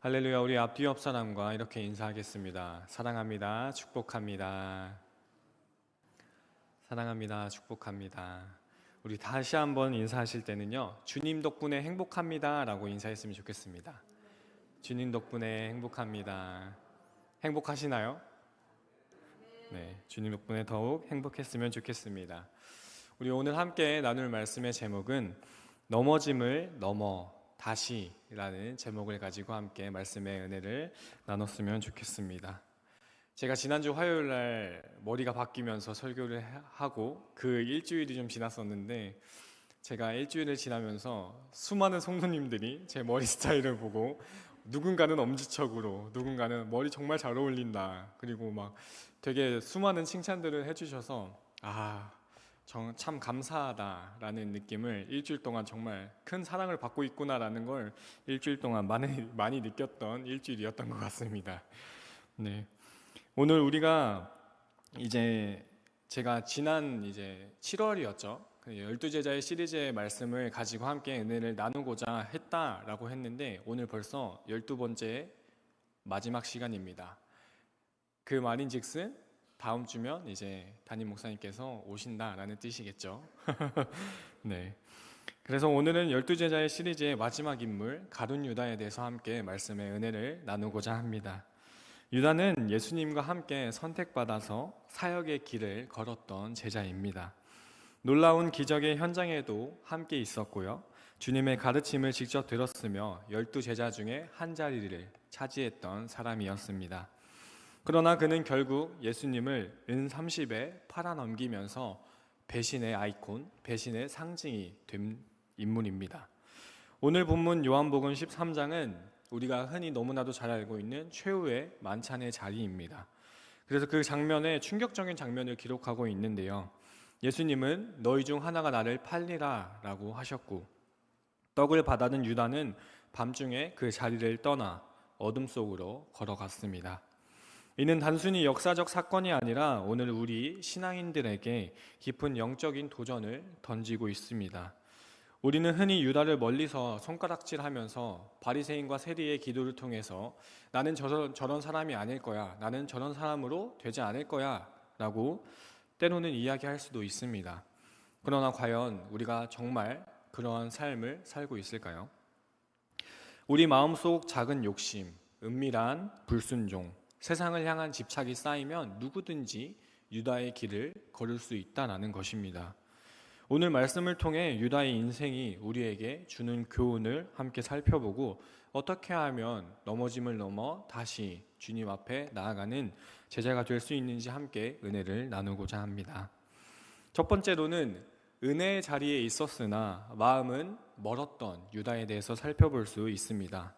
할렐루야. 우리 앞뒤 옆 사람과 이렇게 인사하겠습니다. 사랑합니다. 축복합니다. 사랑합니다. 축복합니다. 우리 다시 한번 인사하실 때는요, 주님 덕분에 행복합니다 라고 인사했으면 좋겠습니다. 주님 덕분에 행복합니다. 행복하시나요? 네, 주님 덕분에 더욱 행복했으면 좋겠습니다. 우리 오늘 함께 나눌 말씀의 제목은 넘어짐을 넘어 다시라는 제목을 가지고 함께 말씀의 은혜를 나눴으면 좋겠습니다. 제가 지난주 화요일 날 머리가 바뀌면서 설교를 하고 그 일주일이 좀 지났었는데, 제가 일주일을 지나면서 수많은 성도님들이 제 머리 스타일을 보고 누군가는 엄지척으로, 누군가는 머리 정말 잘 어울린다, 그리고 막 되게 수많은 칭찬들을 해주셔서 참 감사하다라는 느낌을, 일주일 동안 정말 큰 사랑을 받고 있구나라는 걸 일주일 동안 많이 느꼈던 일주일이었던 것 같습니다. 네, 오늘 우리가 제가 지난 7월이었죠. 12제자의 시리즈의 말씀을 가지고 함께 은혜를 나누고자 했다라고 했는데, 오늘 벌써 12번째 마지막 시간입니다. 그 말인즉슨 다음 주면 담임 목사님께서 오신다라는 뜻이겠죠. 네. 그래서 오늘은 12제자의 시리즈의 마지막 인물 가룟 유다에 대해서 함께 말씀의 은혜를 나누고자 합니다. 유다는 예수님과 함께 선택받아서 사역의 길을 걸었던 제자입니다. 놀라운 기적의 현장에도 함께 있었고요, 주님의 가르침을 직접 들었으며 12제자 중에 한 자리를 차지했던 사람이었습니다. 그러나 그는 결국 예수님을 은 30에 팔아넘기면서 배신의 아이콘, 배신의 상징이 된 인물입니다. 오늘 본문 요한복음 13장은 우리가 흔히 너무나도 잘 알고 있는 최후의 만찬의 자리입니다. 그래서 그 장면에 충격적인 장면을 기록하고 있는데요, 예수님은 너희 중 하나가 나를 팔리라 라고 하셨고, 떡을 받아든 유다는 밤중에 그 자리를 떠나 어둠 속으로 걸어갔습니다. 이는 단순히 역사적 사건이 아니라 오늘 우리 신앙인들에게 깊은 영적인 도전을 던지고 있습니다. 우리는 흔히 유다를 멀리서 손가락질하면서 바리새인과 세리의 기도를 통해서 나는 저런 사람이 아닐 거야, 나는 저런 사람으로 되지 않을 거야 라고 때로는 이야기할 수도 있습니다. 그러나 과연 우리가 정말 그러한 삶을 살고 있을까요? 우리 마음속 작은 욕심, 은밀한 불순종, 세상을 향한 집착이 쌓이면 누구든지 유다의 길을 걸을 수 있다는 것입니다. 오늘 말씀을 통해 유다의 인생이 우리에게 주는 교훈을 함께 살펴보고, 어떻게 하면 넘어짐을 넘어 다시 주님 앞에 나아가는 제자가 될 수 있는지 함께 은혜를 나누고자 합니다. 첫 번째로는 은혜의 자리에 있었으나 마음은 멀었던 유다에 대해서 살펴볼 수 있습니다.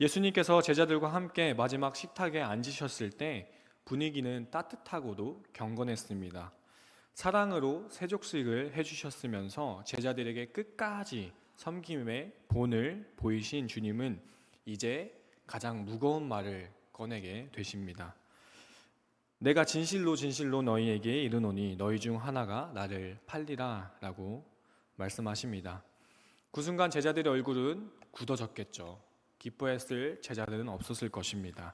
예수님께서 제자들과 함께 마지막 식탁에 앉으셨을 때 분위기는 따뜻하고도 경건했습니다. 사랑으로 세족식을 해주셨으면서 제자들에게 끝까지 섬김의 본을 보이신 주님은 이제 가장 무거운 말을 꺼내게 되십니다. 내가 진실로 진실로 너희에게 이르노니 너희 중 하나가 나를 팔리라 라고 말씀하십니다. 그 순간 제자들의 얼굴은 굳어졌겠죠. 기뻐했을 제자들은 없었을 것입니다.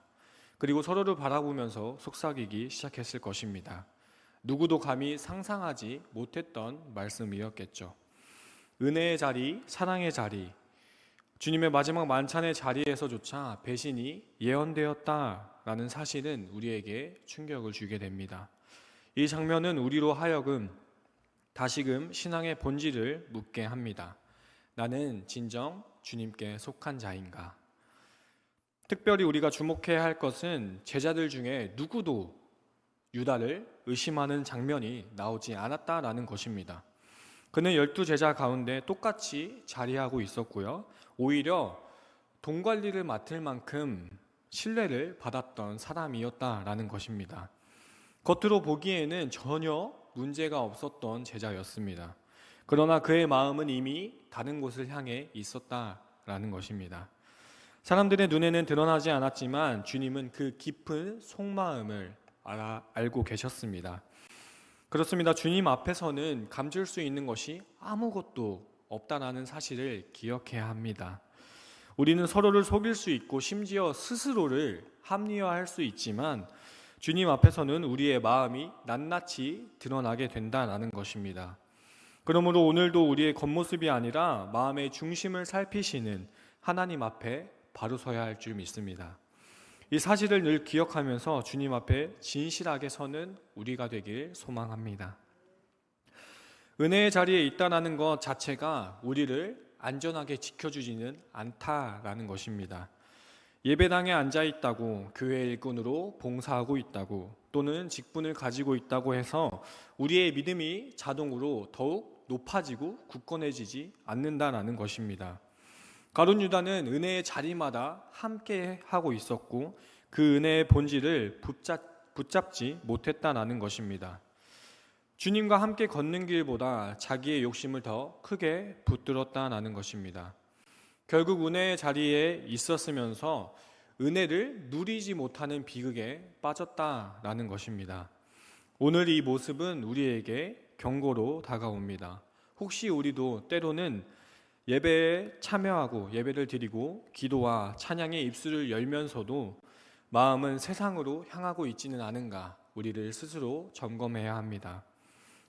그리고 서로를 바라보면서 속삭이기 시작했을 것입니다. 누구도 감히 상상하지 못했던 말씀이었겠죠. 은혜의 자리, 사랑의 자리, 주님의 마지막 만찬의 자리에서조차 배신이 예언되었다라는 사실은 우리에게 충격을 주게 됩니다. 이 장면은 우리로 하여금 다시금 신앙의 본질을 묻게 합니다. 나는 진정 주님께 속한 자인가? 특별히 우리가 주목해야 할 것은 제자들 중에 누구도 유다를 의심하는 장면이 나오지 않았다라는 것입니다. 그는 12제자 가운데 똑같이 자리하고 있었고요, 오히려 돈 관리를 맡을 만큼 신뢰를 받았던 사람이었다라는 것입니다. 겉으로 보기에는 전혀 문제가 없었던 제자였습니다. 그러나 그의 마음은 이미 다른 곳을 향해 있었다라는 것입니다. 사람들의 눈에는 드러나지 않았지만 주님은 그 깊은 속마음을 알고 계셨습니다. 그렇습니다. 주님 앞에서는 감출 수 있는 것이 아무것도 없다라는 사실을 기억해야 합니다. 우리는 서로를 속일 수 있고 심지어 스스로를 합리화할 수 있지만 주님 앞에서는 우리의 마음이 낱낱이 드러나게 된다는 것입니다. 그러므로 오늘도 우리의 겉모습이 아니라 마음의 중심을 살피시는 하나님 앞에 바로 서야 할 줄 믿습니다. 이 사실을 늘 기억하면서 주님 앞에 진실하게 서는 우리가 되길 소망합니다. 은혜의 자리에 있다는 것 자체가 우리를 안전하게 지켜주지는 않다라는 것입니다. 예배당에 앉아있다고 교회 일꾼으로 봉사하고 있다고 또는 직분을 가지고 있다고 해서 우리의 믿음이 자동으로 더욱 높아지고 굳건해지지 않는다라는 것입니다. 가룟 유다는 은혜의 자리마다 함께 하고 있었고 그 은혜의 본질을 붙잡지 못했다라는 것입니다. 주님과 함께 걷는 길보다 자기의 욕심을 더 크게 붙들었다라는 것입니다. 결국 은혜의 자리에 있었으면서 은혜를 누리지 못하는 비극에 빠졌다라는 것입니다. 오늘 이 모습은 우리에게 경고로 다가옵니다. 혹시 우리도 때로는 예배에 참여하고 예배를 드리고 기도와 찬양의 입술을 열면서도 마음은 세상으로 향하고 있지는 않은가 우리를 스스로 점검해야 합니다.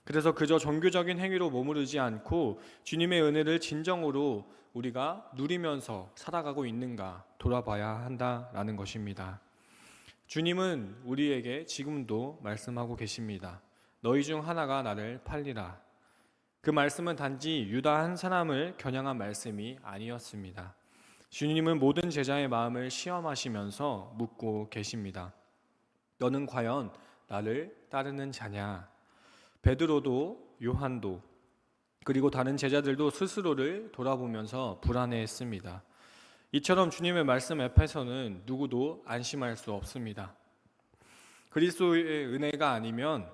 그래서 그저 종교적인 행위로 머무르지 않고 주님의 은혜를 진정으로 우리가 누리면서 살아가고 있는가 돌아봐야 한다라는 것입니다. 주님은 우리에게 지금도 말씀하고 계십니다. 너희 중 하나가 나를 팔리라. 그 말씀은 단지 유다 한 사람을 겨냥한 말씀이 아니었습니다. 주님은 모든 제자의 마음을 시험하시면서 묻고 계십니다. 너는 과연 나를 따르는 자냐? 베드로도 요한도 그리고 다른 제자들도 스스로를 돌아보면서 불안해했습니다. 이처럼 주님의 말씀 앞에서는 누구도 안심할 수 없습니다. 그리스도의 은혜가 아니면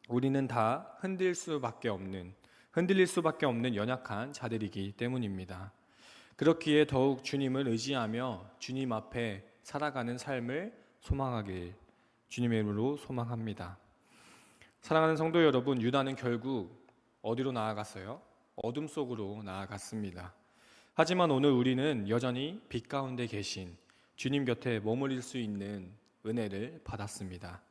우리는 다 흔들릴 수밖에 없는 연약한 자들이기 때문입니다. 그렇기에 더욱 주님을 의지하며 주님 앞에 살아가는 삶을 소망하길 주님의 이름으로 소망합니다. 사랑하는 성도 여러분, 유다는 결국 어디로 나아갔어요? 어둠 속으로 나아갔습니다. 하지만 오늘 우리는 여전히 빛 가운데 계신 주님 곁에 머무릴 수 있는 은혜를 받았습니다.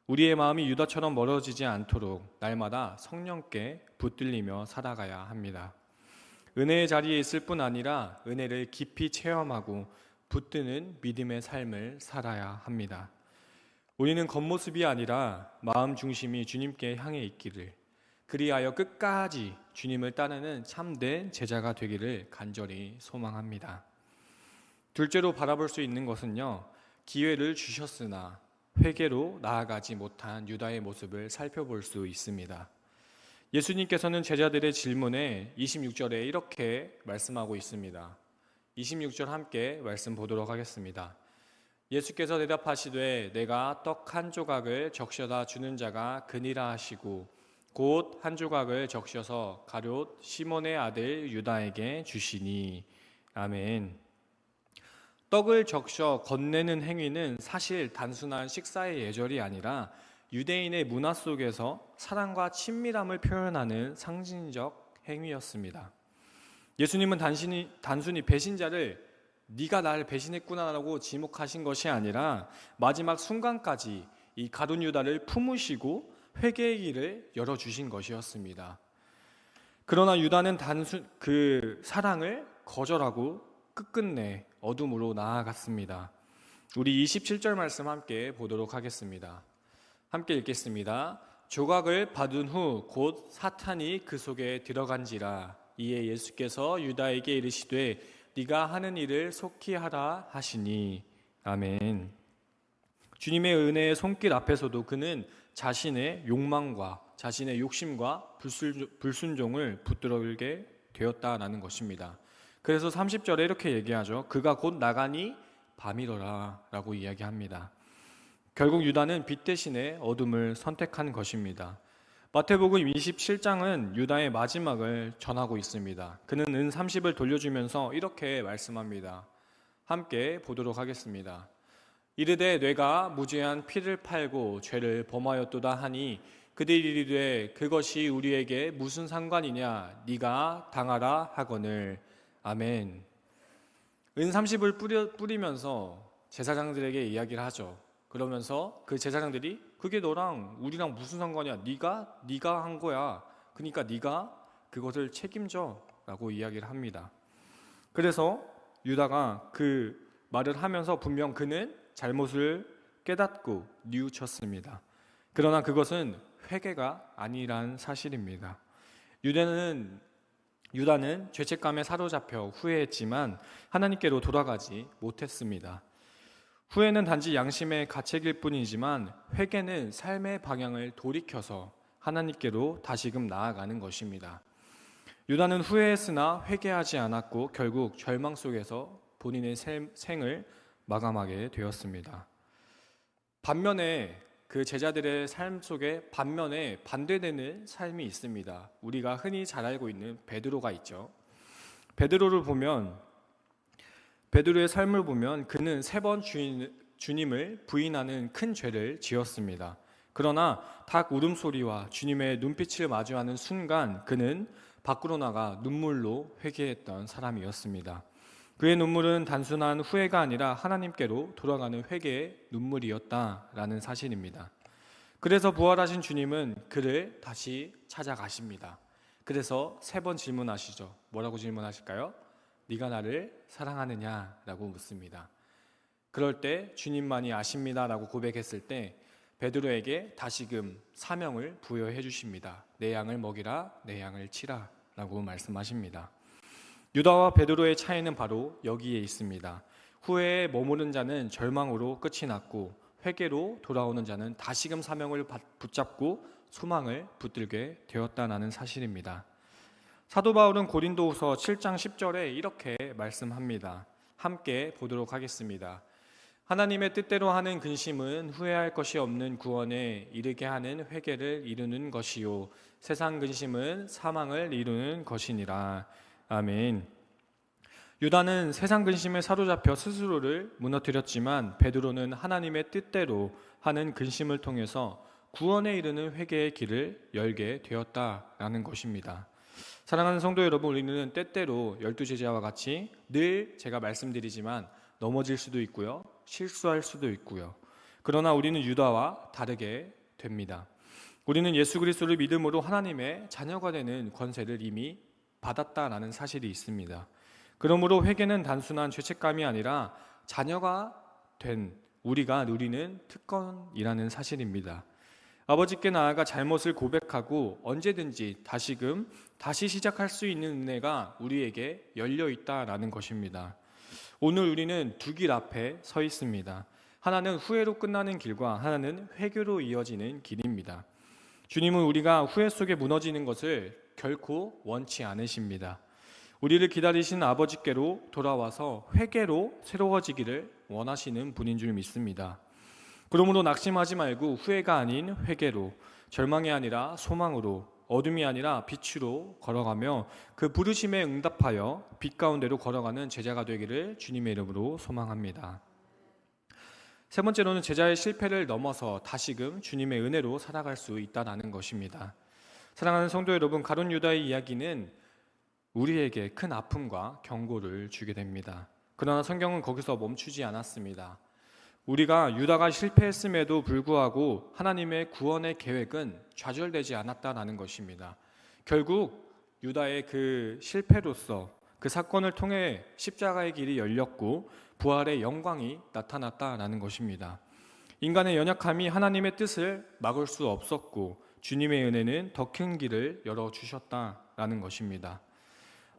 우리의 마음이 유다처럼 멀어지지 않도록 날마다 성령께 붙들리며 살아가야 합니다. 은혜의 자리에 있을 뿐 아니라 은혜를 깊이 체험하고 붙드는 믿음의 삶을 살아야 합니다. 우리는 겉모습이 아니라 마음 중심이 주님께 향해 있기를, 그리하여 끝까지 주님을 따르는 참된 제자가 되기를 간절히 소망합니다. 둘째로 바라볼 수 있는 것은요, 기회를 주셨으나 회개로 나아가지 못한 유다의 모습을 살펴볼 수 있습니다. 예수님께서는 제자들의 질문에 26절에 이렇게 말씀하고 있습니다. 26절 함께 말씀 보도록 하겠습니다. 예수께서 대답하시되 내가 떡 한 조각을 적셔다 주는 자가 그니라 하시고 곧 한 조각을 적셔서 가룟 시몬의 아들 유다에게 주시니. 아멘. 떡을 적셔 건네는 행위는 사실 단순한 식사의 예절이 아니라 유대인의 문화 속에서 사랑과 친밀함을 표현하는 상징적 행위였습니다. 예수님은 단순히 배신자를 네가 나를 배신했구나라고 지목하신 것이 아니라 마지막 순간까지 이 가룟 유다를 품으시고 회개의 길을 열어주신 것이었습니다. 그러나 유다는 그 사랑을 거절하고 끝끝내 어둠으로 나아갔습니다. 우리 27절 말씀 함께 보도록 하겠습니다. 함께 읽겠습니다. 조각을 받은 후 곧 사탄이 그 속에 들어간지라. 이에 예수께서 유다에게 이르시되 네가 하는 일을 속히 하라 하시니. 아멘. 주님의 은혜의 손길 앞에서도 그는 자신의 욕망과 자신의 욕심과 불순종을 붙들게 되었다라는 것입니다. 그래서 30절에 이렇게 얘기하죠. 그가 곧 나가니 밤이로라 라고 이야기합니다. 결국 유다는 빛 대신에 어둠을 선택한 것입니다. 마태복음 27장은 유다의 마지막을 전하고 있습니다. 그는 은 30을 돌려주면서 이렇게 말씀합니다. 함께 보도록 하겠습니다. 이르되 내가 무죄한 피를 팔고 죄를 범하였도다 하니 그들이 이르되 그것이 우리에게 무슨 상관이냐 네가 당하라 하거늘. 아멘. 은 30을 뿌리면서 제사장들에게 이야기를 하죠. 그러면서 그 제사장들이 그게 너랑 우리랑 무슨 상관이야? 네가 한 거야. 그러니까 네가 그것을 책임져라고 이야기를 합니다. 그래서 유다가 그 말을 하면서 분명 그는 잘못을 깨닫고 뉘우쳤습니다. 그러나 그것은 회개가 아니란 사실입니다. 유다는 죄책감에 사로잡혀 후회했지만 하나님께로 돌아가지 못했습니다. 후회는 단지 양심의 가책일 뿐이지만 회개는 삶의 방향을 돌이켜서 하나님께로 다시금 나아가는 것입니다. 유다는 후회했으나 회개하지 않았고 결국 절망 속에서 본인의 생을 마감하게 되었습니다. 반면에 그 제자들의 삶 속에 반면에 반대되는 삶이 있습니다. 우리가 흔히 잘 알고 있는 베드로가 있죠. 베드로의 삶을 보면 그는 3번 주님을 부인하는 큰 죄를 지었습니다. 그러나 닭 울음소리와 주님의 눈빛을 마주하는 순간 그는 밖으로 나가 눈물로 회개했던 사람이었습니다. 그의 눈물은 단순한 후회가 아니라 하나님께로 돌아가는 회개의 눈물이었다라는 사실입니다. 그래서 부활하신 주님은 그를 다시 찾아가십니다. 그래서 3번 질문하시죠. 뭐라고 질문하실까요? 네가 나를 사랑하느냐라고 묻습니다. 그럴 때 주님만이 아십니다라고 고백했을 때 베드로에게 다시금 사명을 부여해 주십니다. 내 양을 먹이라, 내 양을 치라 라고 말씀하십니다. 유다와 베드로의 차이는 바로 여기에 있습니다. 후회에 머무른 자는 절망으로 끝이 났고 회개로 돌아오는 자는 다시금 사명을 붙잡고 소망을 붙들게 되었다는 사실입니다. 사도 바울은 고린도후서 7장 10절에 이렇게 말씀합니다. 함께 보도록 하겠습니다. 하나님의 뜻대로 하는 근심은 후회할 것이 없는 구원에 이르게 하는 회개를 이루는 것이요 세상 근심은 사망을 이루는 것이니라. 아멘. 유다는 세상 근심에 사로잡혀 스스로를 무너뜨렸지만 베드로는 하나님의 뜻대로 하는 근심을 통해서 구원에 이르는 회개의 길을 열게 되었다라는 것입니다. 사랑하는 성도 여러분, 우리는 때때로 12제자와 같이 늘 제가 말씀드리지만 넘어질 수도 있고요, 실수할 수도 있고요. 그러나 우리는 유다와 다르게 됩니다. 우리는 예수 그리스도를 믿음으로 하나님의 자녀가 되는 권세를 이미 받았다라는 사실이 있습니다. 그러므로 회개는 단순한 죄책감이 아니라 자녀가 된 우리가 누리는 특권이라는 사실입니다. 아버지께 나아가 잘못을 고백하고 언제든지 다시 시작할 수 있는 은혜가 우리에게 열려 있다라는 것입니다. 오늘 우리는 두 길 앞에 서 있습니다. 하나는 후회로 끝나는 길과 하나는 회개로 이어지는 길입니다. 주님은 우리가 후회 속에 무너지는 것을 결코 원치 않으십니다. 우리를 기다리신 아버지께로 돌아와서 회개로 새로워지기를 원하시는 분인 줄 믿습니다. 그러므로 낙심하지 말고 후회가 아닌 회개로, 절망이 아니라 소망으로, 어둠이 아니라 빛으로 걸어가며 그 부르심에 응답하여 빛 가운데로 걸어가는 제자가 되기를 주님의 이름으로 소망합니다. 세 번째로는 제자의 실패를 넘어서 다시금 주님의 은혜로 살아갈 수 있다는 것입니다. 사랑하는 성도 여러분, 가룟 유다의 이야기는 우리에게 큰 아픔과 경고를 주게 됩니다. 그러나 성경은 거기서 멈추지 않았습니다. 우리가 유다가 실패했음에도 불구하고 하나님의 구원의 계획은 좌절되지 않았다는 것입니다. 결국 유다의 그 실패로서 그 사건을 통해 십자가의 길이 열렸고 부활의 영광이 나타났다는 것입니다. 인간의 연약함이 하나님의 뜻을 막을 수 없었고 주님의 은혜는 더 큰 길을 열어주셨다는 것입니다.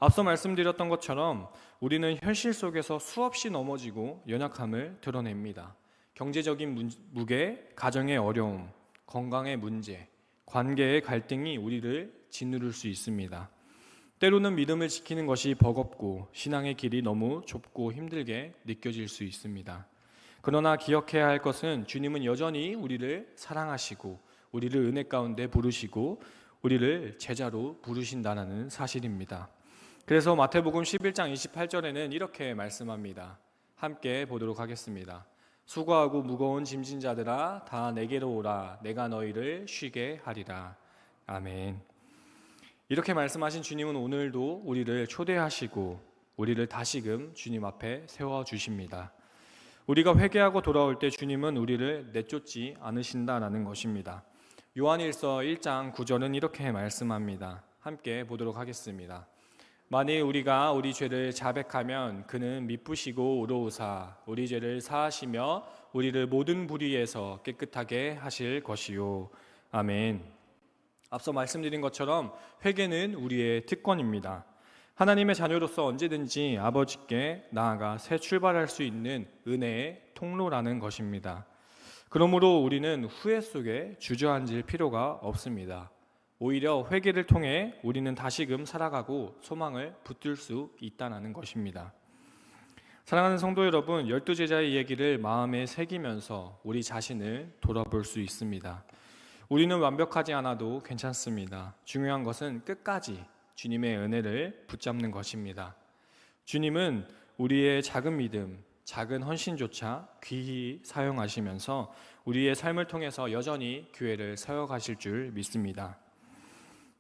앞서 말씀드렸던 것처럼 우리는 현실 속에서 수없이 넘어지고 연약함을 드러냅니다. 경제적인 무게, 가정의 어려움, 건강의 문제, 관계의 갈등이 우리를 짓누를 수 있습니다. 때로는 믿음을 지키는 것이 버겁고 신앙의 길이 너무 좁고 힘들게 느껴질 수 있습니다. 그러나 기억해야 할 것은 주님은 여전히 우리를 사랑하시고 우리를 은혜 가운데 부르시고 우리를 제자로 부르신다는 사실입니다. 그래서 마태복음 11장 28절에는 이렇게 말씀합니다. 함께 보도록 하겠습니다. 수고하고 무거운 짐진 자들아 다 내게로 오라. 내가 너희를 쉬게 하리라. 아멘. 이렇게 말씀하신 주님은 오늘도 우리를 초대하시고 우리를 다시금 주님 앞에 세워주십니다. 우리가 회개하고 돌아올 때 주님은 우리를 내쫓지 않으신다라는 것입니다. 요한일서 1장 9절은 이렇게 말씀합니다. 함께 보도록 하겠습니다. 만일 우리가 우리 죄를 자백하면 그는 미쁘시고 의로우사 우리 죄를 사하시며 우리를 모든 불의에서 깨끗하게 하실 것이요. 아멘. 앞서 말씀드린 것처럼 회개는 우리의 특권입니다. 하나님의 자녀로서 언제든지 아버지께 나아가 새 출발할 수 있는 은혜의 통로라는 것입니다. 그러므로 우리는 후회 속에 주저앉을 필요가 없습니다. 오히려 회개를 통해 우리는 다시금 살아가고 소망을 붙들 수 있다는 것입니다. 사랑하는 성도 여러분, 12제자의 얘기를 마음에 새기면서 우리 자신을 돌아볼 수 있습니다. 우리는 완벽하지 않아도 괜찮습니다. 중요한 것은 끝까지 주님의 은혜를 붙잡는 것입니다. 주님은 우리의 작은 믿음, 작은 헌신조차 귀히 사용하시면서 우리의 삶을 통해서 여전히 교회를 세워가실 줄 믿습니다.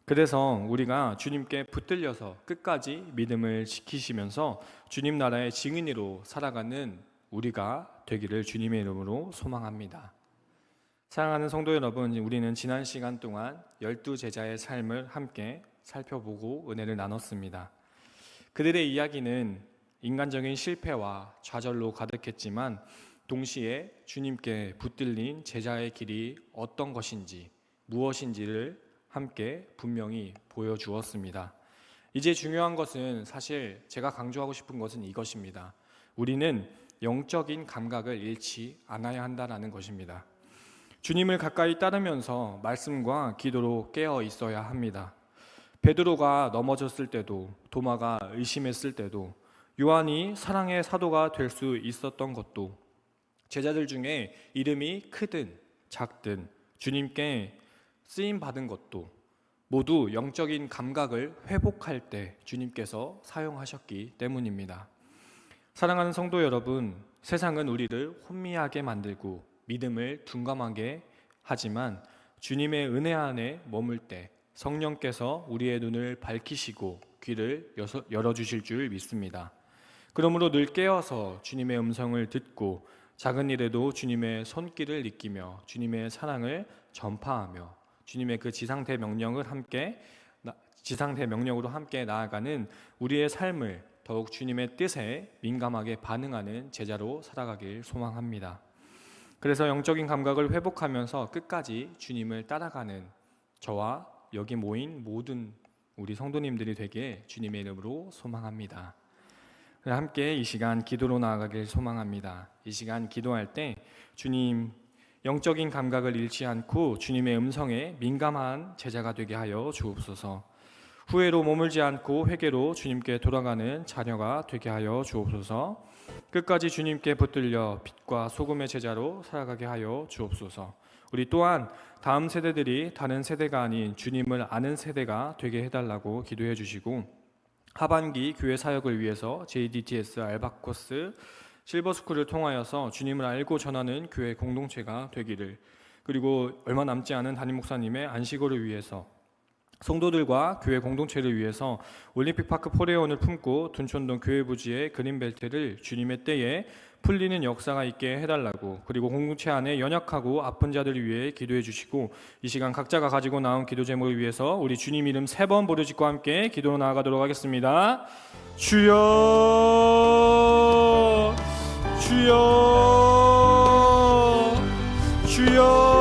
그래서 우리가 주님께 붙들려서 끝까지 믿음을 지키시면서 주님 나라의 증인으로 살아가는 우리가 되기를 주님의 이름으로 소망합니다. 사랑하는 성도 여러분, 우리는 지난 시간 동안 12제자의 삶을 함께 살펴보고 은혜를 나눴습니다. 그들의 이야기는 인간적인 실패와 좌절로 가득했지만 동시에 주님께 붙들린 제자의 길이 어떤 것인지 무엇인지를 함께 분명히 보여주었습니다. 이제 중요한 것은 사실 제가 강조하고 싶은 것은 이것입니다. 우리는 영적인 감각을 잃지 않아야 한다는 것입니다. 주님을 가까이 따르면서 말씀과 기도로 깨어 있어야 합니다. 베드로가 넘어졌을 때도, 도마가 의심했을 때도, 요한이 사랑의 사도가 될 수 있었던 것도, 제자들 중에 이름이 크든 작든 주님께 쓰임 받은 것도 모두 영적인 감각을 회복할 때 주님께서 사용하셨기 때문입니다. 사랑하는 성도 여러분, 세상은 우리를 혼미하게 만들고 믿음을 둔감하게 하지만 주님의 은혜 안에 머물 때 성령께서 우리의 눈을 밝히시고 귀를 열어주실 줄 믿습니다. 그러므로 늘 깨어서 주님의 음성을 듣고 작은 일에도 주님의 손길을 느끼며 주님의 사랑을 전파하며 주님의 그 지상대 명령으로 함께 나아가는 우리의 삶을 더욱 주님의 뜻에 민감하게 반응하는 제자로 살아가길 소망합니다. 그래서 영적인 감각을 회복하면서 끝까지 주님을 따라가는 저와 여기 모인 모든 우리 성도님들이 되게 주님의 이름으로 소망합니다. 함께 이 시간 기도로 나아가길 소망합니다. 이 시간 기도할 때 주님 영적인 감각을 잃지 않고 주님의 음성에 민감한 제자가 되게 하여 주옵소서. 후회로 머물지 않고 회개로 주님께 돌아가는 자녀가 되게 하여 주옵소서. 끝까지 주님께 붙들려 빛과 소금의 제자로 살아가게 하여 주옵소서. 우리 또한 다음 세대들이 다른 세대가 아닌 주님을 아는 세대가 되게 해달라고 기도해 주시고, 하반기 교회 사역을 위해서 JDTS 알바코스 실버스쿨을 통하여서 주님을 알고 전하는 교회 공동체가 되기를, 그리고 얼마 남지 않은 담임 목사님의 안식월을 위해서 성도들과 교회 공동체를 위해서 올림픽파크 포레온을 품고 둔촌동 교회 부지의 그린벨트를 주님의 때에 풀리는 역사가 있게 해달라고, 그리고 공동체 안에 연약하고 아픈 자들을 위해 기도해 주시고, 이 시간 각자가 가지고 나온 기도 제목을 위해서 우리 주님 이름 3번 부르짖고 함께 기도로 나아가도록 하겠습니다. 주여, 주여, 주여.